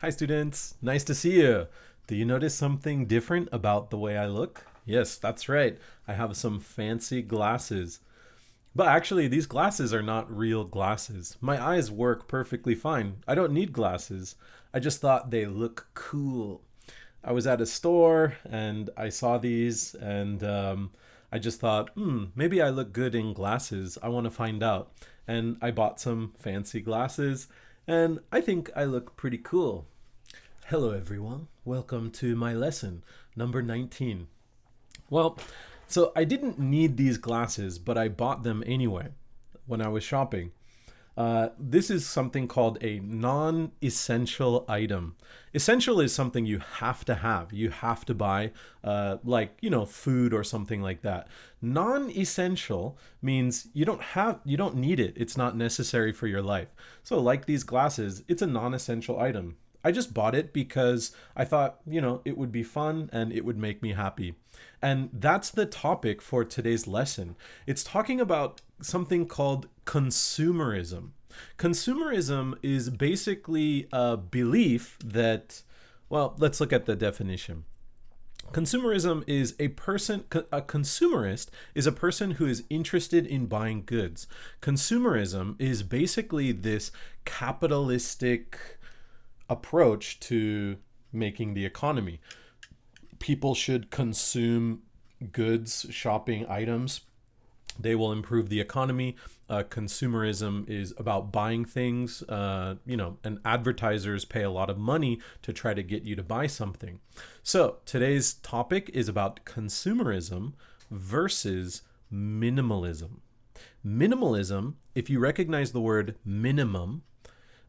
Hi, students. Nice to see you. Do you notice something different about the way I look? Yes, that's right. I have some fancy glasses. But actually, these glasses are not real glasses. My eyes work perfectly fine. I don't need glasses. I just thought they look cool. I was at a store and I saw these and I just thought, maybe I look good in glasses. I want to find out. And I bought some fancy glasses and I think I look pretty cool. Hello, everyone. Welcome to my lesson, number 19. Well, so I didn't need these glasses, but I bought them anyway when I was shopping. This is something called a non essential item. Essential is something you have to have, you have to buy, food or something like that. Non essential means you don't need it, it's not necessary for your life. So, like these glasses, it's a non essential item. I just bought it because I thought, it would be fun and it would make me happy. And that's the topic for today's lesson. It's talking about something called consumerism. Consumerism is basically a belief that, well, let's look at the definition. Consumerism is a consumerist is a person who is interested in buying goods. Consumerism is basically this capitalistic approach to making the economy. People should consume goods, shopping items. They will improve the economy. Consumerism is about buying things, and advertisers pay a lot of money to try to get you to buy something. So today's topic is about consumerism versus minimalism. Minimalism, if you recognize the word minimum,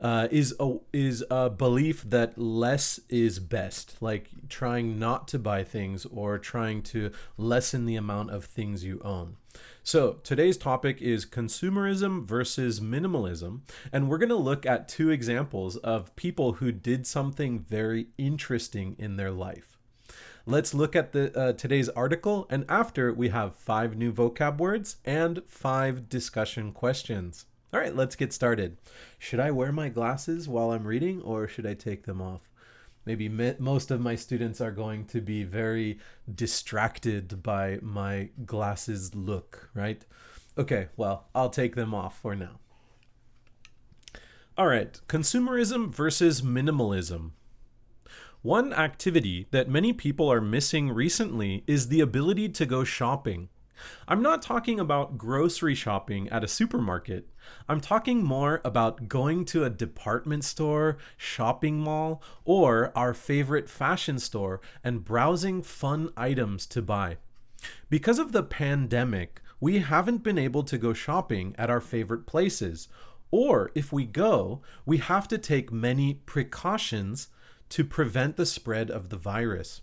is a belief that less is best, like trying not to buy things or trying to lessen the amount of things you own. So today's topic is consumerism versus minimalism, and we're going to look at two examples of people who did something very interesting in their life. Let's look at the today's article, and after we have 5 new vocab words and 5 discussion questions. All right, let's get started. Should I wear my glasses while I'm reading or should I take them off? Maybe most of my students are going to be very distracted by my glasses look, right? Okay, well, I'll take them off for now. All right, consumerism versus minimalism. One activity that many people are missing recently is the ability to go shopping. I'm not talking about grocery shopping at a supermarket. I'm talking more about going to a department store, shopping mall, or our favorite fashion store and browsing fun items to buy. Because of the pandemic, we haven't been able to go shopping at our favorite places. Or if we go, we have to take many precautions to prevent the spread of the virus.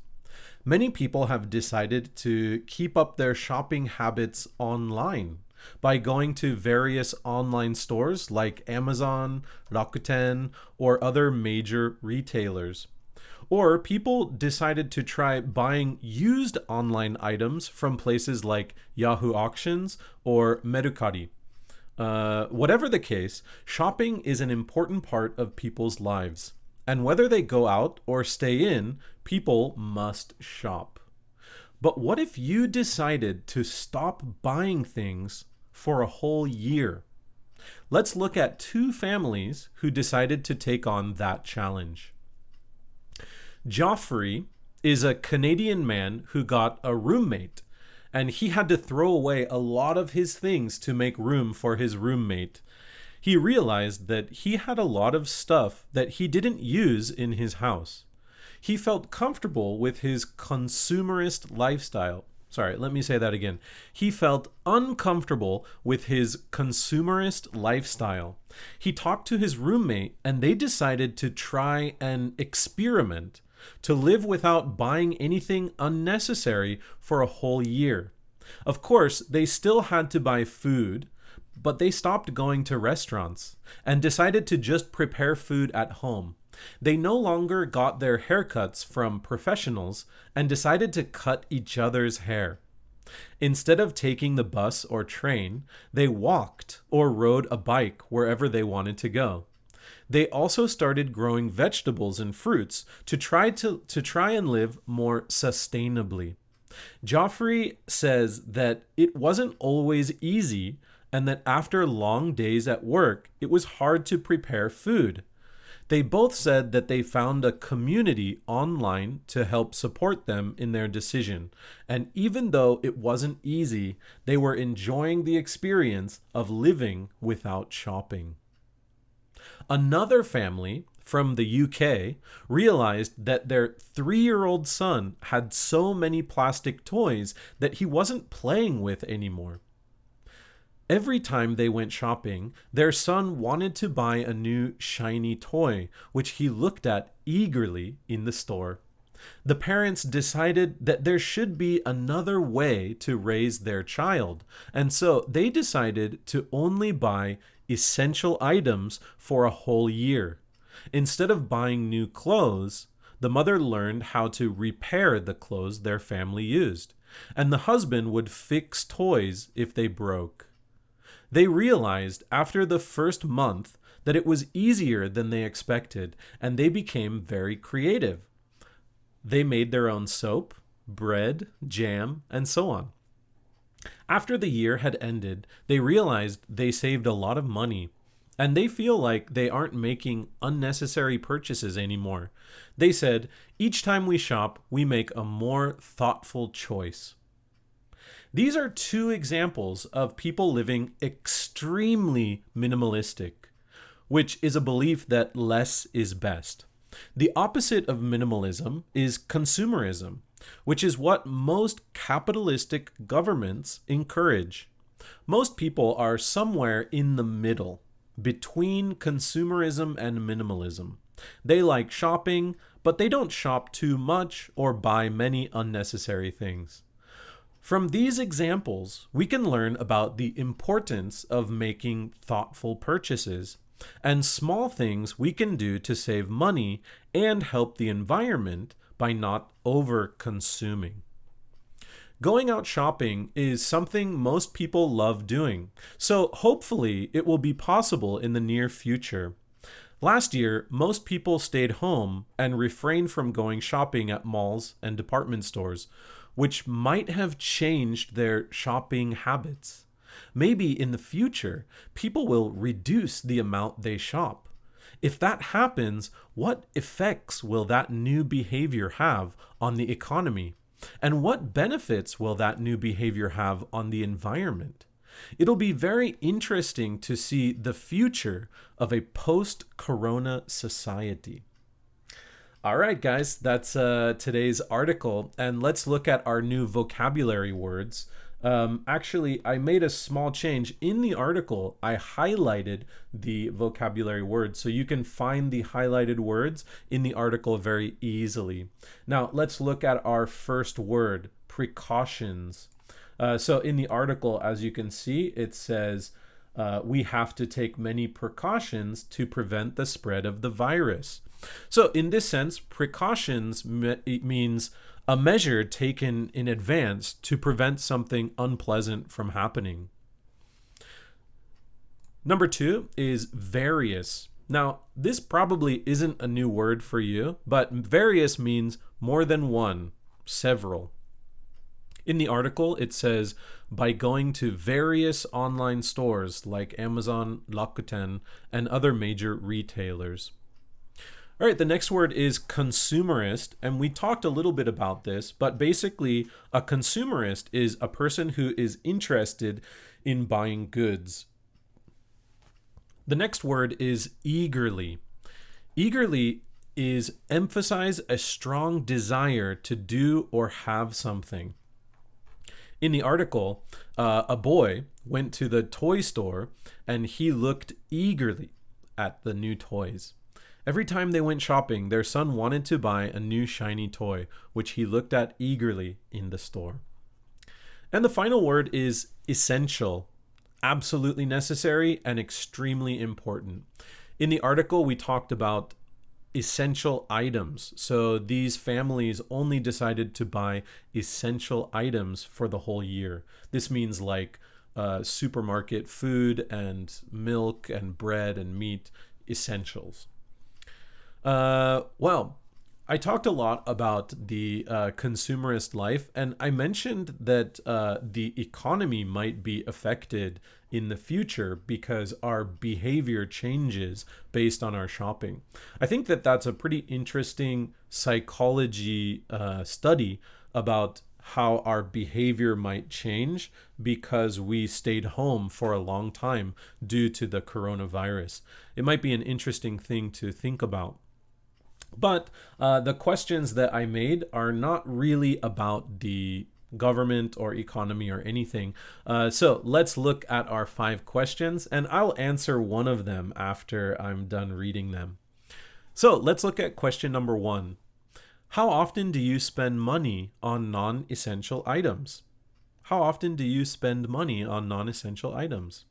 Many people have decided to keep up their shopping habits online by going to various online stores like Amazon, Rakuten, or other major retailers. Or people decided to try buying used online items from places like Yahoo Auctions or Mercari. Whatever the case, shopping is an important part of people's lives. And whether they go out or stay in, people must shop. But what if you decided to stop buying things for a whole year? Let's look at 2 families who decided to take on that challenge. Joffrey is a Canadian man who got a roommate, and he had to throw away a lot of his things to make room for his roommate. He realized that he had a lot of stuff that he didn't use in his house. He felt comfortable with his consumerist lifestyle. Sorry, let me say that again. He felt uncomfortable with his consumerist lifestyle. He talked to his roommate and they decided to try an experiment to live without buying anything unnecessary for a whole year. Of course, they still had to buy food, but they stopped going to restaurants and decided to just prepare food at home. They no longer got their haircuts from professionals and decided to cut each other's hair. Instead of taking the bus or train, they walked or rode a bike wherever they wanted to go. They also started growing vegetables and fruits to try and live more sustainably. Joffrey says that it wasn't always easy and that after long days at work, it was hard to prepare food. They both said that they found a community online to help support them in their decision. And even though it wasn't easy, they were enjoying the experience of living without shopping. Another family from the UK realized that their 3-year-old son had so many plastic toys that he wasn't playing with anymore. Every time they went shopping, their son wanted to buy a new shiny toy, which he looked at eagerly in the store. The parents decided that there should be another way to raise their child, and so they decided to only buy essential items for a whole year. Instead of buying new clothes, the mother learned how to repair the clothes their family used, and the husband would fix toys if they broke. They realized after the first month that it was easier than they expected, and they became very creative. They made their own soap, bread, jam, and so on. After the year had ended, they realized they saved a lot of money, and they feel like they aren't making unnecessary purchases anymore. They said, each time we shop, we make a more thoughtful choice. These are two examples of people living extremely minimalistic, which is a belief that less is best. The opposite of minimalism is consumerism, which is what most capitalistic governments encourage. Most people are somewhere in the middle, between consumerism and minimalism. They like shopping, but they don't shop too much or buy many unnecessary things. From these examples, we can learn about the importance of making thoughtful purchases and small things we can do to save money and help the environment by not over-consuming. Going out shopping is something most people love doing, so hopefully it will be possible in the near future. Last year, most people stayed home and refrained from going shopping at malls and department stores, which might have changed their shopping habits. Maybe in the future, people will reduce the amount they shop. If that happens, what effects will that new behavior have on the economy? And what benefits will that new behavior have on the environment? It'll be very interesting to see the future of a post-corona society. All right, guys, that's today's article. And let's look at our new vocabulary words. Actually, I made a small change. In the article, I highlighted the vocabulary words, so you can find the highlighted words in the article very easily. Now, let's look at our first word, precautions. So in the article, as you can see, it says, we have to take many precautions to prevent the spread of the virus. So in this sense, precautions means a measure taken in advance to prevent something unpleasant from happening. Number 2 is various. Now, this probably isn't a new word for you, but various means more than one, several. In the article, it says, by going to various online stores like Amazon, Rakuten, and other major retailers. All right, the next word is consumerist, and we talked a little bit about this, but basically a consumerist is a person who is interested in buying goods. The next word is eagerly. Eagerly is emphasize a strong desire to do or have something. In the article, a boy went to the toy store and he looked eagerly at the new toys. Every time they went shopping, their son wanted to buy a new shiny toy, which he looked at eagerly in the store. And the final word is essential, absolutely necessary and extremely important. In the article, we talked about essential items. So these families only decided to buy essential items for the whole year. This means like supermarket food and milk and bread and meat. essentials. Well, I talked a lot about the consumerist life, and I mentioned that the economy might be affected in the future because our behavior changes based on our shopping. I think that that's a pretty interesting psychology study about how our behavior might change because we stayed home for a long time due to the coronavirus. It might be an interesting thing to think about. But the questions that I made are not really about the government or economy or anything. So let's look at our 5 questions, and I'll answer one of them after I'm done reading them. So let's look at question number 1. How often do you spend money on non-essential items? How often do you spend money on non-essential items?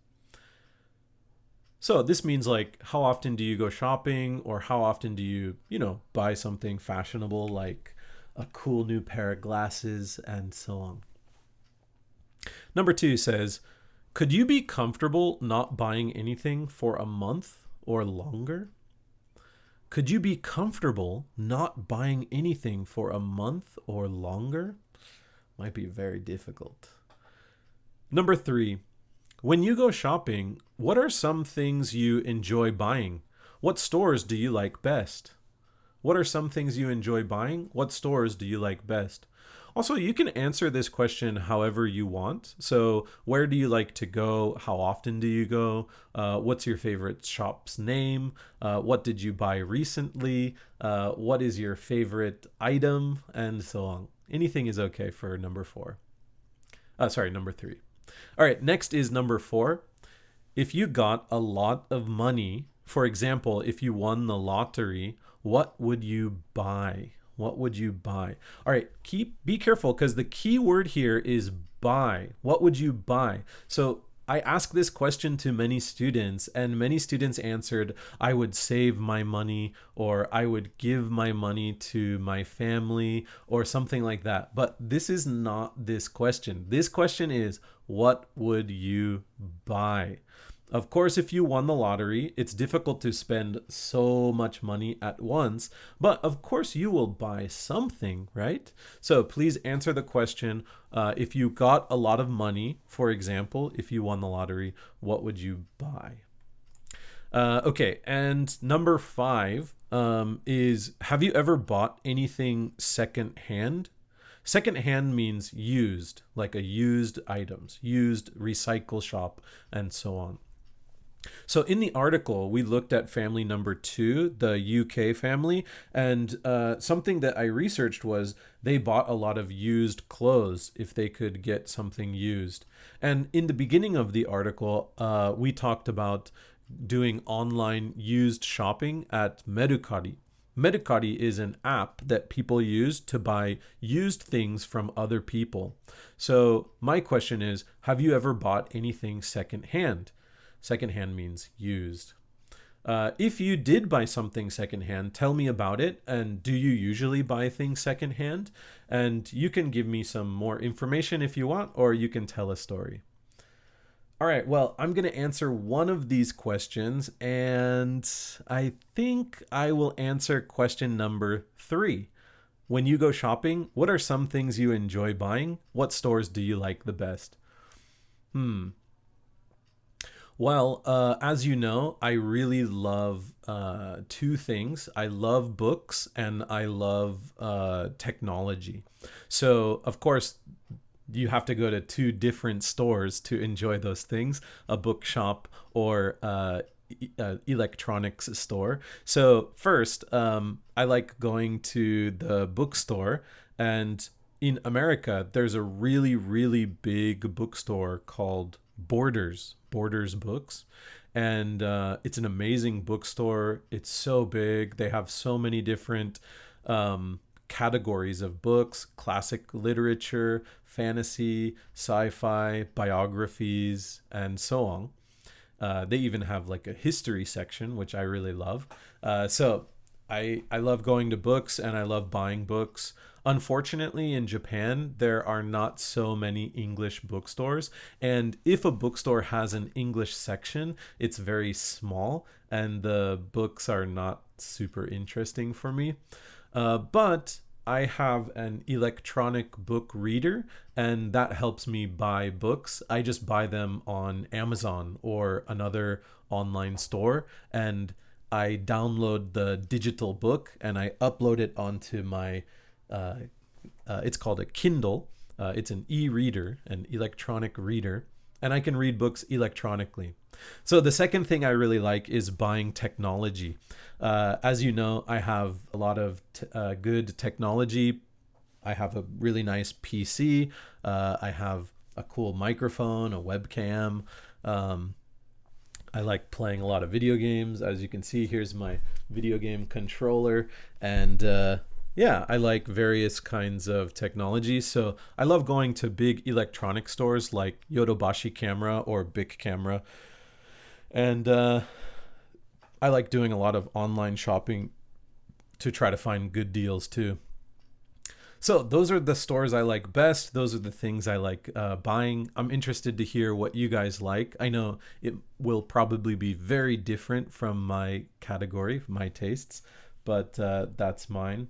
So this means like how often do you go shopping, or how often do you, buy something fashionable like a cool new pair of glasses and so on. Number 2 says, could you be comfortable not buying anything for a month or longer? Could you be comfortable not buying anything for a month or longer? Might be very difficult. Number 3, when you go shopping, what are some things you enjoy buying? What stores do you like best? What are some things you enjoy buying? What stores do you like best? Also, you can answer this question however you want. So, where do you like to go? How often do you go? What's your favorite shop's name? What did you buy recently? What is your favorite item? And so on. Anything is okay for number 4. Number 3. All right, next is number 4. If you got a lot of money, for example, if you won the lottery, what would you buy? What would you buy? All right, be careful because the key word here is buy. What would you buy? So I asked this question to many students, and many students answered, I would save my money, or I would give my money to my family, or something like that. But this is not this question. This question is, what would you buy? Of course, if you won the lottery, it's difficult to spend so much money at once, but of course you will buy something, right? So please answer the question, if you got a lot of money, for example, if you won the lottery, what would you buy? Okay, and number 5 is, have you ever bought anything secondhand? Secondhand means used, like a used items, used recycle shop, and so on. So in the article, we looked at family number 2, the UK family, and something that I researched was they bought a lot of used clothes if they could get something used. And in the beginning of the article, we talked about doing online used shopping at Mercari. Mercari is an app that people use to buy used things from other people. So my question is, have you ever bought anything secondhand? Secondhand means used. If you did buy something secondhand, tell me about it. And do you usually buy things secondhand? And you can give me some more information if you want, or you can tell a story. All right, well, I'm going to answer one of these questions, and I think I will answer question number 3. When you go shopping, what are some things you enjoy buying? What stores do you like the best? Well, as you know, I really love 2 things. I love books and I love technology. So, of course, you have to go to 2 different stores to enjoy those things, a bookshop or electronics store. So first, I like going to the bookstore, and in America, there's a really, really big bookstore called Borders Books. And it's an amazing bookstore. It's so big. They have so many different categories of books: classic literature, fantasy, sci-fi, biographies, and so on. They even have like a history section, which I really love. So I love going to books and I love buying books. Unfortunately, in Japan, there are not so many English bookstores. And if a bookstore has an English section, it's very small and the books are not super interesting for me. But I have an electronic book reader, and that helps me buy books. I just buy them on Amazon or another online store, and I download the digital book and I upload it onto my, uh, it's called a Kindle. It's an e reader, an electronic reader, and I can read books electronically. So the second thing I really like is buying technology. As you know, I have a lot of good technology. I have a really nice PC. I have a cool microphone, a webcam. Um, I like playing a lot of video games. As you can see, here's my video game controller. And yeah, I like various kinds of technology. So I love going to big electronic stores like Yodobashi Camera or Bic Camera. And I like doing a lot of online shopping to try to find good deals too. So those are the stores I like best. Those are the things I like buying. I'm interested to hear what you guys like. I know it will probably be very different from my category, my tastes, but that's mine.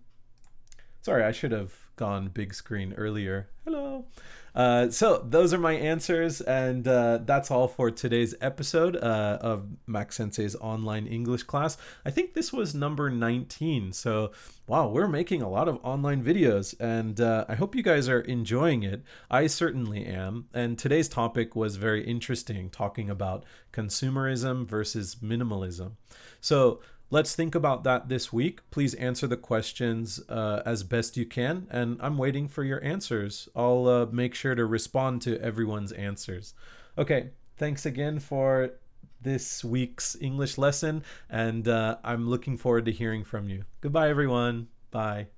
Sorry, I should have gone big screen earlier. Hello. So those are my answers, and that's all for today's episode of Max Sensei's online English class. I think this was number 19. So, wow, we're making a lot of online videos, and I hope you guys are enjoying it. I certainly am. And today's topic was very interesting, talking about consumerism versus minimalism. So, let's think about that this week. Please answer the questions as best you can, and I'm waiting for your answers. I'll make sure to respond to everyone's answers. Okay, thanks again for this week's English lesson, and I'm looking forward to hearing from you. Goodbye, everyone. Bye.